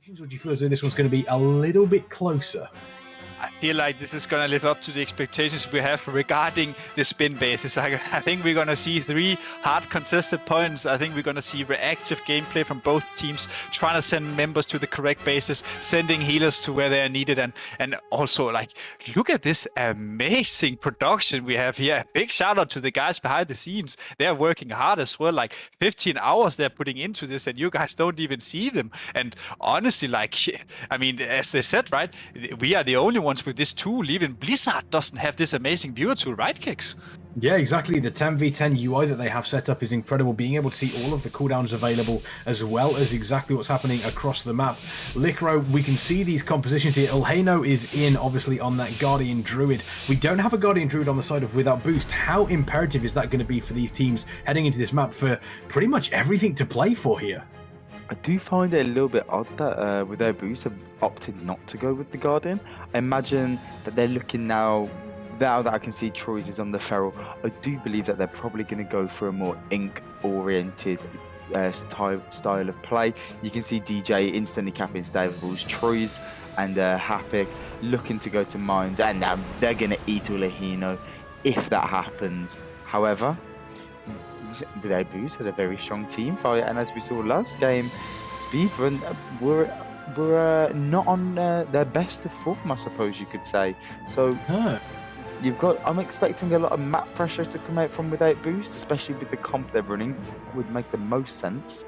Or do you feel as though this one's going to be a little bit closer? I feel like this is going to live up to the expectations we have regarding the spin bases. I think we're going to see 3 hard contested points. I think we're going to see reactive gameplay from both teams, trying to send members to the correct bases, sending healers to where they are needed. And also, like, look at this amazing production we have here. A big shout out to the guys behind the scenes. They're working hard as well. Like 15 hours they're putting into this, and you guys don't even see them. And honestly, like, I mean, as they said, right, we are the only ones with this tool. Even Blizzard doesn't have this amazing viewer tool, right, Kicks? Yeah, exactly. The 10v10 UI that they have set up is incredible. Being able to see all of the cooldowns available, as well as exactly what's happening across the map. Licro, we can see these compositions here. Ulhano is in, obviously, on that Guardian Druid. We don't have a Guardian Druid on the side of Without Boost. How imperative is that going to be for these teams heading into this map for pretty much everything to play for here? I do find it a little bit odd that with their boost have opted not to go with the Guardian. I imagine that they're looking now that I can see Troyes is on the Feral. I do believe that they're probably going to go for a more ink-oriented style of play. You can see DJ instantly capping Stables, Troyes and Hapik looking to go to Mines, and they're going to eat Ulahino if that happens. However, Without Boost has a very strong team fight, and as we saw last game, Speedrun were not on their best of form, I suppose you could say. So I'm expecting a lot of map pressure to come out from Without Boost, especially with the comp they're running. Would make the most sense.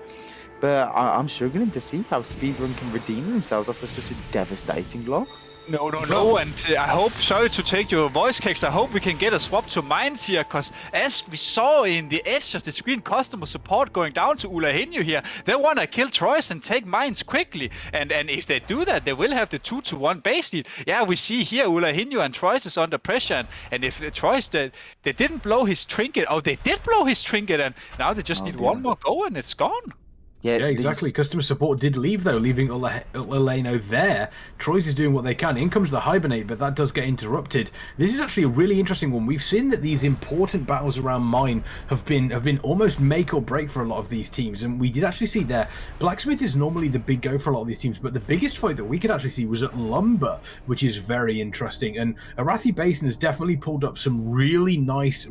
But I'm struggling to see how Speedrun can redeem themselves after such a devastating loss. No, and I hope, sorry to take your voice, Keks, I hope we can get a swap to Mines here, because as we saw in the edge of the screen, customer support going down to Ulahino here, they want to kill Troyes and take Mines quickly, and if they do that, they will have the 2-to-1 base lead. Yeah, we see here Ulahino and Troyes is under pressure, and if Troyes, they didn't blow his trinket, they did blow his trinket, and now they just need one more go and it's gone. Yeah, exactly. Customer support did leave, though, leaving Ulahino there. Troyes is doing what they can. In comes the Hibernate, but that does get interrupted. This is actually a really interesting one. We've seen that these important battles around Mine have been almost make or break for a lot of these teams, and we did actually see there. Blacksmith is normally the big go for a lot of these teams, but the biggest fight that we could actually see was at Lumber, which is very interesting. And Arathi Basin has definitely pulled up some really nice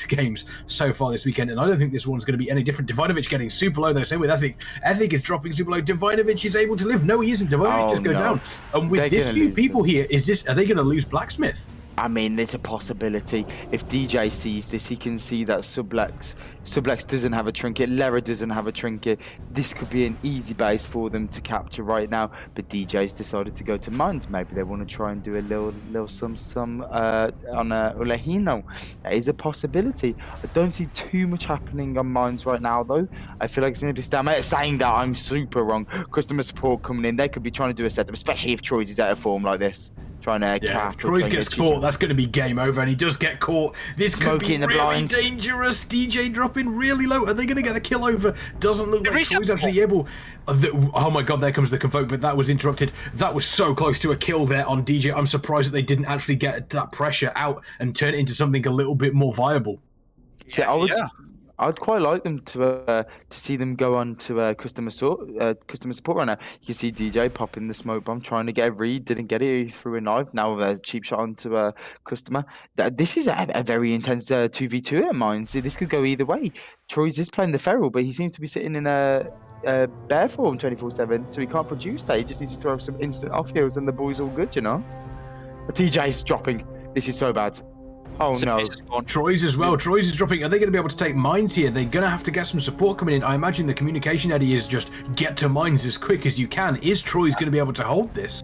games so far this weekend, and I don't think this one's going to be any different. Divinovic getting super low, though. Same with Ethic. Ethic is dropping super low. Divinovic is able to live. No, he isn't. Divinovic just go down. And with this few people here, are they going to lose Blacksmith? I mean, there's a possibility. If DJ sees this, he can see that Sublex doesn't have a trinket, Lera doesn't have a trinket. This could be an easy base for them to capture right now. But DJ's decided to go to Mines. Maybe they want to try and do a little some on Ulahino. That is a possibility. I don't see too much happening on Mines right now, though. I feel like it's going to be Stammer saying that I'm super wrong. Customer support coming in. They could be trying to do a setup, especially if Troyes is out of form like this. Trying to if Troyes gets caught, that's going to be game over, and he does get caught. This could be really dangerous. DJ dropping really low. Are they going to get the kill over? Doesn't look like Troyes actually able. Oh my god, there comes the Convoke, but that was interrupted. That was so close to a kill there on DJ. I'm surprised that they didn't actually get that pressure out and turn it into something a little bit more viable. See, I'd quite like them to see them go on to customer support right now. You can see DJ popping the smoke bomb, trying to get a read, didn't get it, he threw a knife. Now a cheap shot onto a customer. This is a very intense 2v2 at mine. See, this could go either way. Troyes is playing the Feral, but he seems to be sitting in a bear form 24/7, so he can't produce that. He just needs to throw some instant off heals, and the boy's all good, you know. TJ's dropping. This is so bad. Oh no. Troyes as well. Troyes is dropping. Are they going to be able to take Mines here? They're going to have to get some support coming in. I imagine the communication, Eddie, is just get to Mines as quick as you can. Is Troyes going to be able to hold this?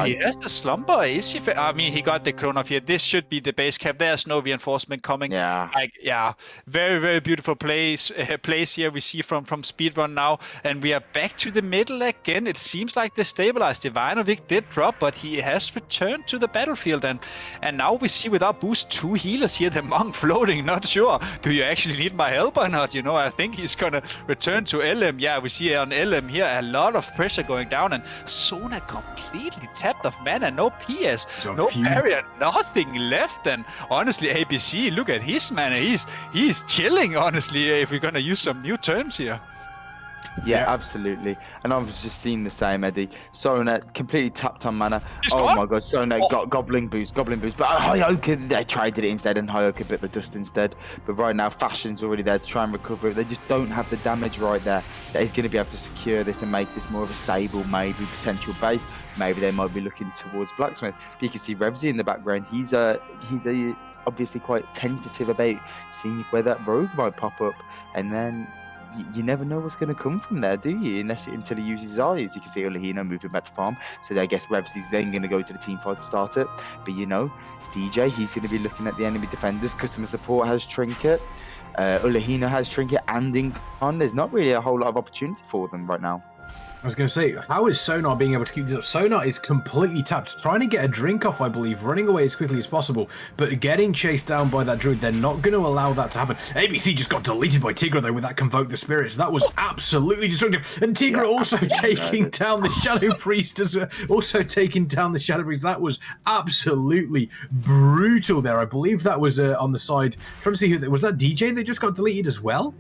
He has the slumber. Is he? I mean, he got the clone off here. This should be the base cap. There's no reinforcement coming. Very, very beautiful place here we see from Speedrun now, and we are back to the middle again. It seems like the stabilized Divinovic did drop, but he has returned to the battlefield, and now we see without boost 2 healers here. The monk floating. Not sure. Do you actually need my help or not? You know, I think he's gonna return to LM. Yeah, we see on LM here a lot of pressure going down, and Sona completely tapped of mana, no PS, no barrier, nothing left. And honestly, ABC, look at his mana. He's chilling, honestly, if we're gonna use some new terms here. Yeah, absolutely. And I've just seen the same, Eddie. Sona completely tapped on mana. My god, Sona got Goblin Boost. But Hyoka, they traded it instead, and Hyoka bit the dust instead. But right now, Fashion's already there to try and recover it. They just don't have the damage right there that is going to be able to secure this and make this more of a stable, maybe potential base. Maybe they might be looking towards Blacksmith. But you can see Revsy in the background. He's obviously quite tentative about seeing where that rogue might pop up, and then you never know what's going to come from there, do you? Until he uses his eyes. You can see Olahino moving back to farm, so I guess Revsy's then going to go to the team fight to start it. But DJ, he's going to be looking at the enemy defenders. Customer support has Trinket, Olahino has Trinket, and Incon. There's not really a whole lot of opportunity for them right now. I was going to say, how is Sonar being able to keep this up? Sonar is completely tapped, trying to get a drink off, I believe, running away as quickly as possible, but getting chased down by that druid. They're not going to allow that to happen. ABC just got deleted by Tigra, though, with that Convoke the Spirits. That was absolutely destructive. And Tigra also taking down the Shadow Priest as well. That was absolutely brutal there. I believe that was on the side. Trying to see who was that. DJ that just got deleted as well?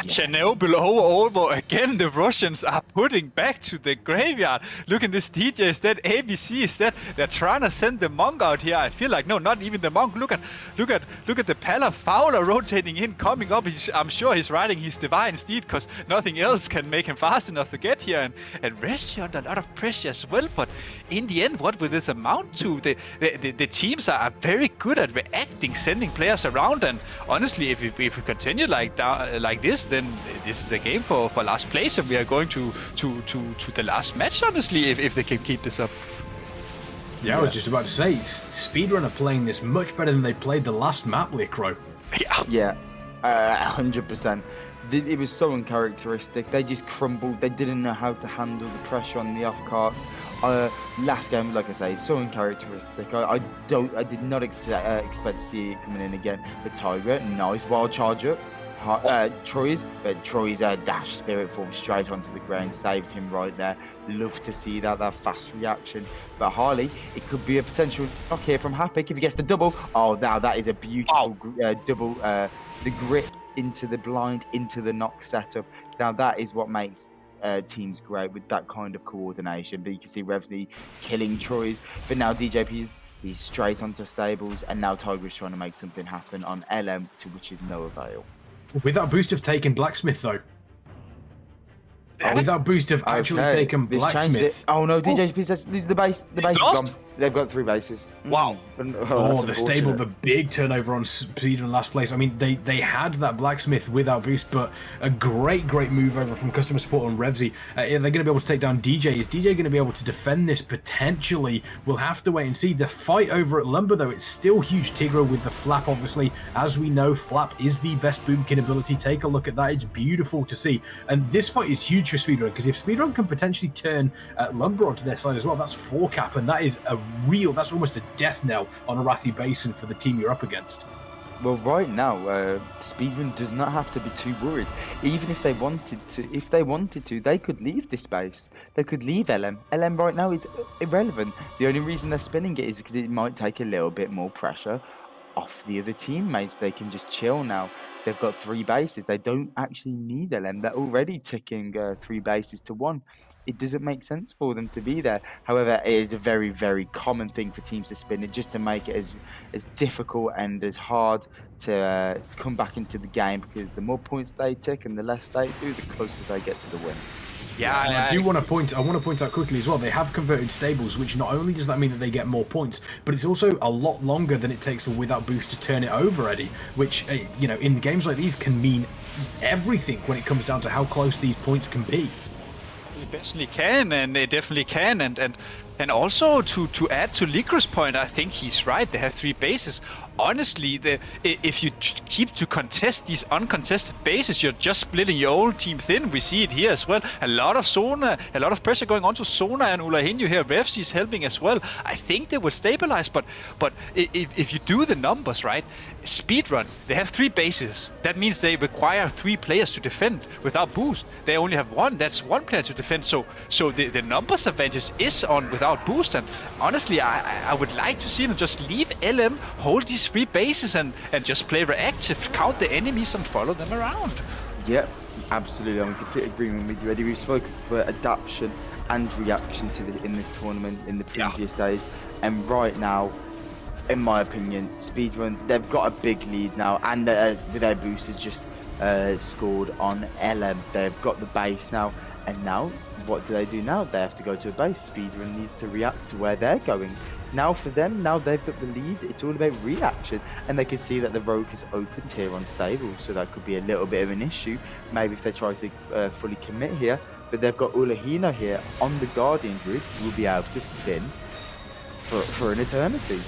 Chernobyl over again. The Russians are putting back to the graveyard. Look at this. DJ is dead. ABC is dead. They're trying to send the monk out here. I feel like no, not even the monk. Look at the Pala Fowler rotating in, coming up. I'm sure he's riding his divine steed because nothing else can make him fast enough to get here. And Reshi under a lot of pressure as well. But in the end, what will this amount to? The teams are very good at reacting, sending players around. And honestly, if we continue like this, then this is a game for last place, and we are going to the last match, honestly, if they can keep this up. Yeah, I was just about to say, Speedrun are playing this much better than they played the last map, Licro. Yeah, 100%. It was so uncharacteristic. They just crumbled. They didn't know how to handle the pressure on the off carts. Last game, like I say, so uncharacteristic. I did not expect to see it coming in again. But Tiger, nice wild charge up. Troy's dash spirit form straight onto the ground saves him right there. Love to see that fast reaction. But Harley, it could be a potential knock here from Hapik if he gets the double. Oh, now that is a beautiful double. The grip into the blind, into the knock setup. Now that is what makes teams great, with that kind of coordination. But you can see Revsy killing Troy's. But now DJP's he's straight onto stables, and now Tiger's trying to make something happen on LM, to which is no avail. Without boost of taking Blacksmith, though. Without boost of actually taken Blacksmith. Oh no, DJP says these are the base. The base is gone. They've got 3 bases. Wow. The stable, the big turnover on Speedrun last place. I mean, they had that Blacksmith without boost, but a great move over from customer support on Revsy. They're going to be able to take down DJ. Is DJ going to be able to defend this potentially? We'll have to wait and see. The fight over at Lumber, though, it's still huge. Tigro with the Flap, obviously. As we know, Flap is the best boomkin ability. Take a look at that. It's beautiful to see. And this fight is huge for Speedrun, because if Speedrun can potentially turn Lumber onto their side as well, that's 4 cap, and that is that's almost a death knell on Arathi Basin for the team you're up against. Well, right now, Speedrun does not have to be too worried. Even if they wanted to, they could leave this base. They could leave LM. LM right now is irrelevant. The only reason they're spinning it is because it might take a little bit more pressure off the other teammates. They can just chill now. They've got 3 bases. They don't actually need LM. They're already ticking 3 bases to 1. It doesn't make sense for them to be there. However, it is a very, very common thing for teams to spin it, just to make it as difficult and as hard to come back into the game, because the more points they tick and the less they do, the closer they get to the win. Yeah, I want to point out quickly as well, they have converted stables, which not only does that mean that they get more points, but it's also a lot longer than it takes for without boost to turn it over, Eddie, which, in games like these can mean everything when it comes down to how close these points can be. They definitely can, and they definitely can, and also to add to Licro's point, I think he's right. They have 3 bases. Honestly, if you keep to contest these uncontested bases, you're just splitting your own team thin. We see it here as well. A lot of Sona, a lot of pressure going on to Sona and Ulahinho here. Revsy is helping as well. I think they will stabilize, but if you do the numbers right, Speedrun, they have 3 bases. That means they require 3 players to defend without boost. They only have 1. That's 1 player to defend. So the numbers advantage is on without boost. And honestly, I would like to see them just leave LM, hold these 3 bases and just play reactive, count the enemies and follow them around. Yep, Absolutely, I'm in complete agreement with you, Eddie. We've spoken for adaptation and reaction to in this tournament in the previous days, and right now, in my opinion, Speedrun, they've got a big lead now, and with their boosters just scored on LM. They've got the base now, and now what do they do now? They have to go to a base. Speedrun needs to react to where they're going. Now for them, now they've got the lead, it's all about reaction, and they can see that the rogue is opened here on stable, so that could be a little bit of an issue, maybe if they try to fully commit here, but they've got Ulahina here on the Guardian grid, who will be able to spin for an eternity.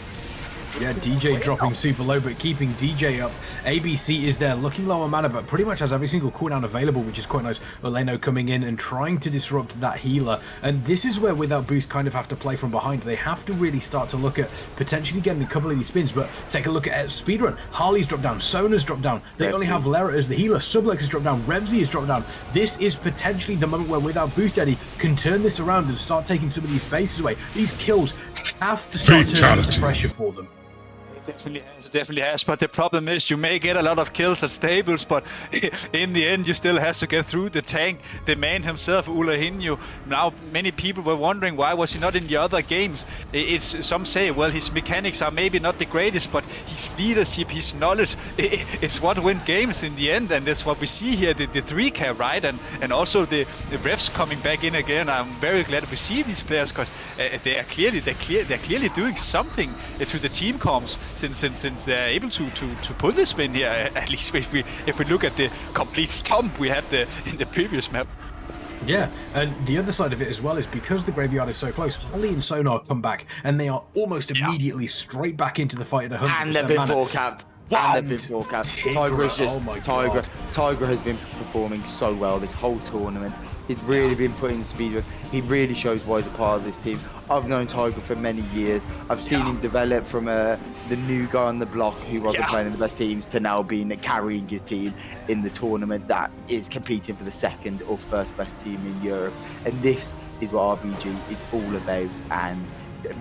Yeah, DJ dropping super low, but keeping DJ up. ABC is there, looking low on mana, but pretty much has every single cooldown available, which is quite nice. Oleno coming in and trying to disrupt that healer. And this is where Without Boost kind of have to play from behind. They have to really start to look at potentially getting a couple of these spins, but take a look at Speedrun. Harley's dropped down, Sona's dropped down. They only have Lara as the healer. Sublex has dropped down, Revsy has dropped down. This is potentially the moment where Without Boost, Eddie, can turn this around and start taking some of these bases away. These kills have to start turning into pressure for them. Definitely has, but the problem is you may get a lot of kills at stables, but in the end you still have to get through the tank. The man himself, Ulahino. Now many people were wondering why was he not in the other games. It's some say, well, his mechanics are maybe not the greatest, but his leadership, his knowledge, it's what wins games in the end, and that's what we see here, the 3K, right? And also the refs coming back in again. I'm very glad we see these players, because they're clearly doing something to the team comms since they're able to pull this win here. At least if we look at the complete stomp we had in the previous map. Yeah, and the other side of it as well is because the graveyard is so close, Holly and Sonar come back, and they are almost immediately straight back into the fight at 100%. And they've been forecapped. Wow. And they've been forecast. Tiger has been performing so well this whole tournament. He's really been putting speed. He really shows why he's a part of this team. I've known Tiger for many years. I've seen him develop from the new guy on the block who wasn't playing in the best teams to now carrying his team in the tournament that is competing for the second or first best team in Europe. And this is what RBG is all about. And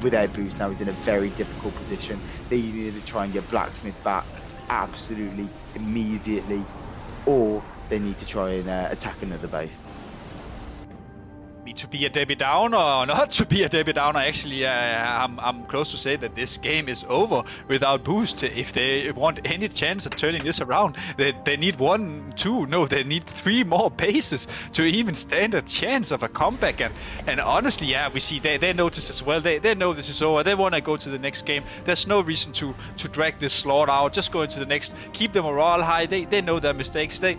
with their boost now, he's in a very difficult position. They need to try and get Blacksmith back absolutely immediately, or they need to try and attack another base. To be a Debbie Downer or not to be a Debbie Downer, actually, I'm close to say that this game is over without boost. If they want any chance of turning this around, they need 1, 2, no, they need 3 more bases to even stand a chance of a comeback. And honestly, we see they notice as well. They know this is over. They want to go to the next game. There's no reason to drag this slaughter out. Just go into the next. Keep the morale high. They know their mistakes. They're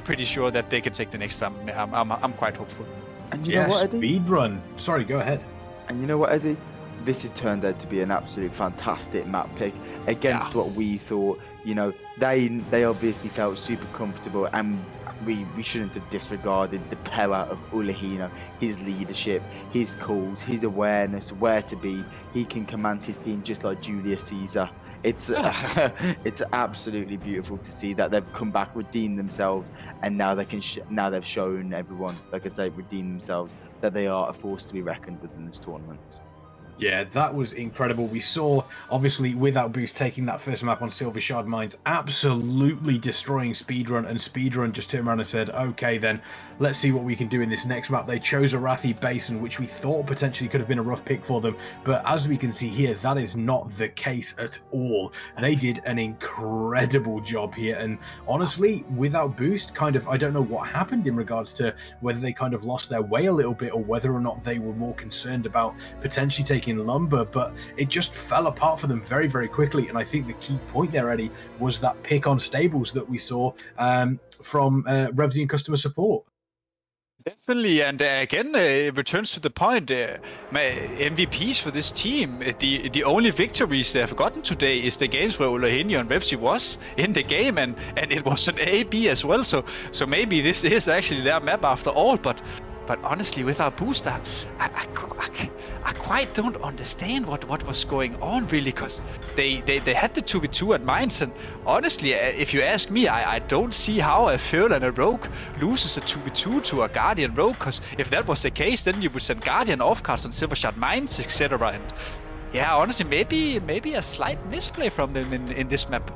pretty sure that they can take the next time. I'm quite hopeful. And you know what, Eddie? Speedrun. Sorry, go ahead. And you know what, Eddie? This has turned out to be an absolute fantastic map pick against what we thought. You know, they obviously felt super comfortable, and we shouldn't have disregarded the power of Ulahino, his leadership, his calls, his awareness, where to be. He can command his team just like Julius Caesar. It's it's absolutely beautiful to see that they've come back, redeemed themselves, and now they can. Now they've shown everyone, like I say, redeemed themselves, that they are a force to be reckoned with in this tournament. Yeah, that was incredible. We saw, obviously, Without Boost taking that first map on Silver Shard Mines, absolutely destroying Speedrun, and Speedrun just turned around and said, okay, then, let's see what we can do in this next map. They chose Arathi Basin, which we thought potentially could have been a rough pick for them, but as we can see here, that is not the case at all. They did an incredible job here, and honestly, Without Boost, kind of, I don't know what happened in regards to whether they kind of lost their way a little bit, or whether or not they were more concerned about potentially taking lumber, but it just fell apart for them very, very quickly. And I think the key point there, Eddie, was that pick on stables that we saw from Revsy and customer support. Definitely, and again, it returns to the point, my MVPs for this team, the only victories they have gotten today is the games where Ulahino and Revsy was in the game, and it was an AB as well, so maybe this is actually their map after all, but honestly, Without Booster, I quite don't understand what was going on, really, because they had the 2v2 at Mines, and honestly, if you ask me, I don't see how a Feral and a Rogue loses a 2v2 to a Guardian Rogue, because if that was the case, then you would send Guardian off cards on Silver Shard Mines, etc. And yeah, honestly, maybe a slight misplay from them in this map.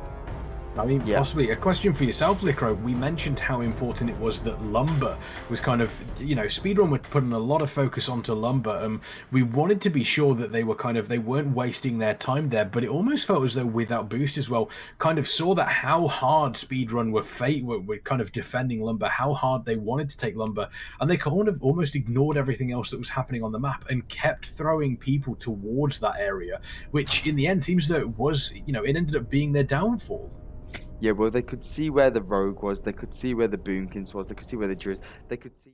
I mean, Yeah. possibly. A question for yourself, Licro. We mentioned how important it was that lumber was kind of, Speedrun were putting a lot of focus onto lumber. We wanted to be sure that they weren't wasting their time there, but it almost felt as though without boost as well, kind of saw that how hard Speedrun were kind of defending lumber, how hard they wanted to take lumber, and they kind of almost ignored everything else that was happening on the map and kept throwing people towards that area, which in the end seems that it was, it ended up being their downfall. Yeah, well, they could see where the Rogue was. They could see where the Boomkins was. They could see where the Druids. They could see.